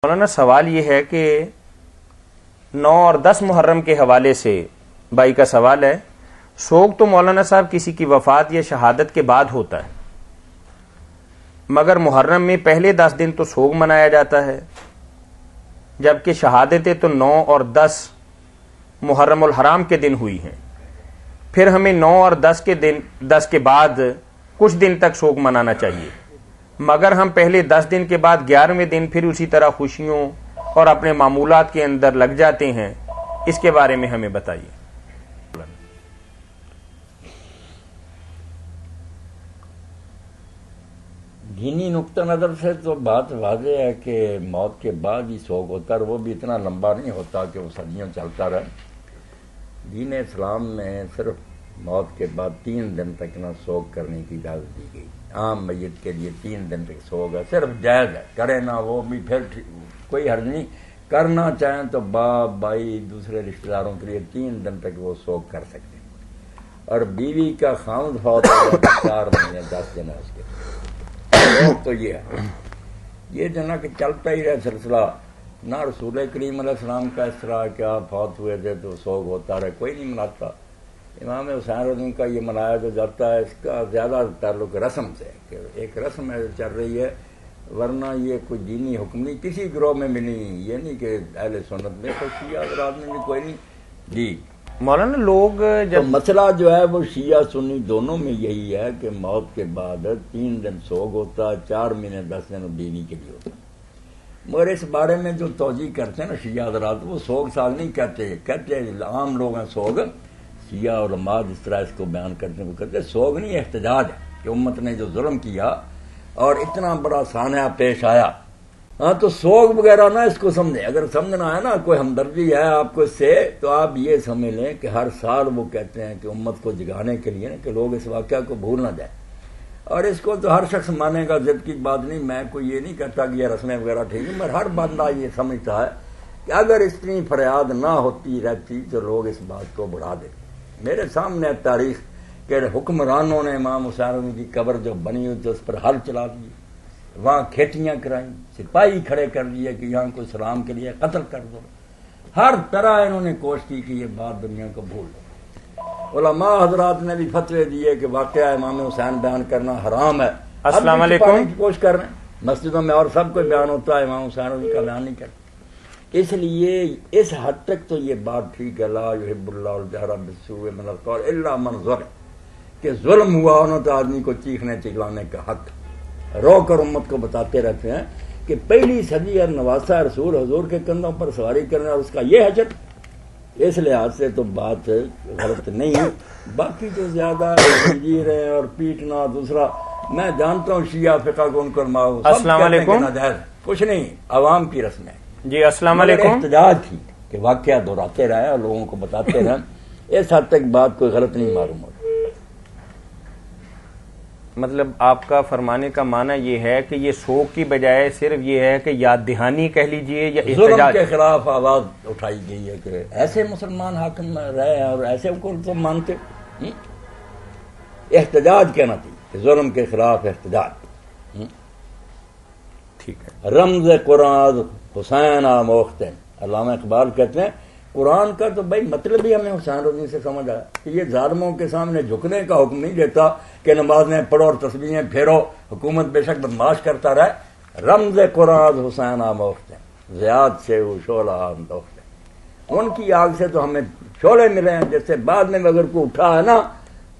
مولانا سوال یہ ہے کہ 9 اور 10 محرم کے حوالے سے بھائی کا سوال ہے. سوگ تو مولانا صاحب کسی کی وفات یا شہادت کے بعد ہوتا ہے، مگر محرم میں پہلے 10 دن تو سوگ منایا جاتا ہے، جبکہ شہادتیں تو 9 اور 10 محرم الحرام کے دن ہوئی ہیں. پھر ہمیں 9 اور 10 کے بعد کچھ دن تک سوگ منانا چاہیے، مگر ہم پہلے 10 دن کے بعد 11ویں دن پھر اسی طرح خوشیوں اور اپنے معمولات کے اندر لگ جاتے ہیں. اس کے بارے میں ہمیں بتائیے. دینی نقطہ نظر سے تو بات واضح ہے کہ موت کے بعد ہی سوگ ہوتا ہے، اور وہ بھی اتنا لمبا نہیں ہوتا کہ وہ صدیوں چلتا رہے. دین اسلام میں صرف موت کے بعد 3 دن تک نہ سوگ کرنے کی اجازت دی گئی. عام میت کے لیے 3 دن تک سوگ ہے، صرف جائز ہے، کرے نہ وہ بھی پھر کوئی حرج نہیں. کرنا چاہیں تو باپ بھائی دوسرے رشتہ داروں کے لیے 3 دن تک وہ سوگ کر سکتے ہیں. اور بیوی کا خاوند فوت ہو گیا 4 مہینے 10 دن ہے اس کے. تو یہ ہے، یہ جو نا کہ چلتا ہی رہے سلسلہ. نہ رسول کریم علیہ السلام کا اس طرح کہ آپ فوت ہوئے تھے تو سوگ ہوتا رہے، کوئی نہیں مناتا. امام حسین رضی کا یہ منایا جو جاتا ہے، اس کا زیادہ تعلق رسم سے، کہ ایک رسم ہے جو چل رہی ہے، ورنہ یہ کوئی دینی حکم نہیں کسی گروہ میں ملی. یہ نہیں کہ اہل سنت میں تو شیعہ حضرات میں بھی کوئی نہیں. جی مولانا لوگ جب مسئلہ جو ہے وہ شیعہ سنی دونوں میں یہی ہے کہ موت کے بعد 3 دن سوگ ہوتا ہے، 4 مہینے 10 دن بیوی کے لیے ہوتا ہے. مگر اس بارے میں جو توجہ کرتے ہیں نا شیعہ حضرات، وہ سوگ ساگ نہیں کہتے عام لوگ ہیں سوگ. شیعہ علماء جس طرح اس کو بیان کرتے ہیں وہ کہتے ہیں سوگ نہیں، احتجاج ہے کہ امت نے جو ظلم کیا اور اتنا بڑا سانحہ پیش آیا. ہاں تو سوگ وغیرہ نا اس کو سمجھیں. اگر سمجھنا ہے نا کوئی ہمدردی ہے آپ کو اس سے، تو آپ یہ سمجھ لیں کہ ہر سال وہ کہتے ہیں کہ امت کو جگانے کے لیے کہ لوگ اس واقعہ کو بھول نہ جائیں. اور اس کو تو ہر شخص مانے گا، ضد کی بات نہیں. میں کوئی یہ نہیں کہتا کہ یہ رسمیں وغیرہ ٹھیک نہیں، مگر ہر بندہ یہ سمجھتا ہے کہ اگر اتنی فریاد نہ ہوتی رہتی تو لوگ اس بات کو بڑھا دیتے. میرے سامنے تاریخ کہ حکمرانوں نے امام حسین کی قبر جو بنی ہوئی تھی اس پر ہل چلا دیے، وہاں کھیتیاں کرائیں، سپاہی کھڑے کر دیے کہ یہاں کوئی سلام کے لیے قتل کر دو. ہر طرح انہوں نے کوشش کی کہ یہ بات دنیا کو بھول دو. علماء حضرات نے بھی فتوے دیے کہ واقعہ امام حسین بیان کرنا حرام ہے. السلام علیکم. کوشش کر رہے ہیں مسجدوں میں اور سب کوئی بیان ہوتا ہے، امام حسین کا بیان نہیں کرتا. اس لیے اس حد تک تو یہ بات ٹھیک ہے، لا یحب اللہ الجہر بالسوء من القول الا من ظلم، کہ ظلم ہوا انہوں تو آدمی کو چیخنے چلانے کا حق. رو کر امت کو بتاتے رہتے ہیں کہ پہلی صدی اور نواسا رسول حضور کے کندھوں پر سواری کرنا اور اس کا یہ حجت، اس لحاظ سے تو بات غلط نہیں ہے. باقی تو زیادہ زنجیر ہے اور پیٹنا دوسرا، میں جانتا ہوں شیعہ فقہ کو ان کو السلام علیکم. کچھ نہیں، عوام کی رسم ہے. جی السلام علیکم. احتجاج تھی کہ واقعہ دہراتے رہے اور لوگوں کو بتاتے رہے. اس حد تک بات کوئی غلط نہیں معلوم ہوتی. مطلب آپ کا فرمانے کا معنی یہ ہے کہ یہ سوگ کی بجائے صرف یہ ہے کہ یاد دہانی کہہ لیجئے یا ظلم احتجاج کے خلاف آواز اٹھائی گئی ہے کہ ایسے مسلمان حاکم رہے اور ایسے کو تو مانتے. احتجاج کہنا چاہیے، ظلم کے خلاف احتجاج. ٹھیک ہے. رمز قرآن حسین آموختن، علامہ اقبال کہتے ہیں قرآن کا تو بھائی مطلب ہی ہمیں حسین رضی سے سمجھ آیا کہ یہ ظالموں کے سامنے جھکنے کا حکم نہیں دیتا کہ نمازیں پڑھو اور تسبیحیں پھیرو، حکومت بے شک بدماش کرتا رہے. رمز قرآن حسین آموختن زیاد سے وہ شعلہ اندوختن، ان کی آگ سے تو ہمیں شعلے ملے ہیں. جیسے بعد میں اگر کوئی اٹھا ہے نا،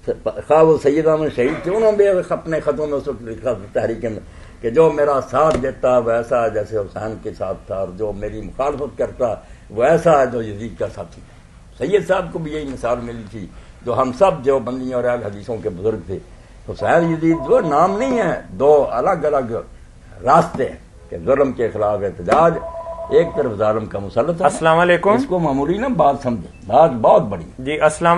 خواہ وہ سیدہ میں شہید تھے، انہوں نے اپنے خطوں میں اس وقت لکھا تحریک میں کہ جو میرا ساتھ دیتا ویسا جیسے حسین کے ساتھ تھا، اور جو میری مخالفت کرتا وہ ایسا ہے جو یزید کا ساتھی تھا. سید صاحب کو بھی یہی مثال ملی تھی، جو ہم سب جو بندیوں اور اہل حدیثوں کے بزرگ تھے. حسین یزید وہ نام نہیں ہے، 2 الگ الگ راستے ہیں کہ ظلم کے خلاف احتجاج، ایک طرف ظالم کا مسلط ہے. السلام علیکم. اس کو معمولی نا بات سمجھیں، بات بہت بڑی. جی السلام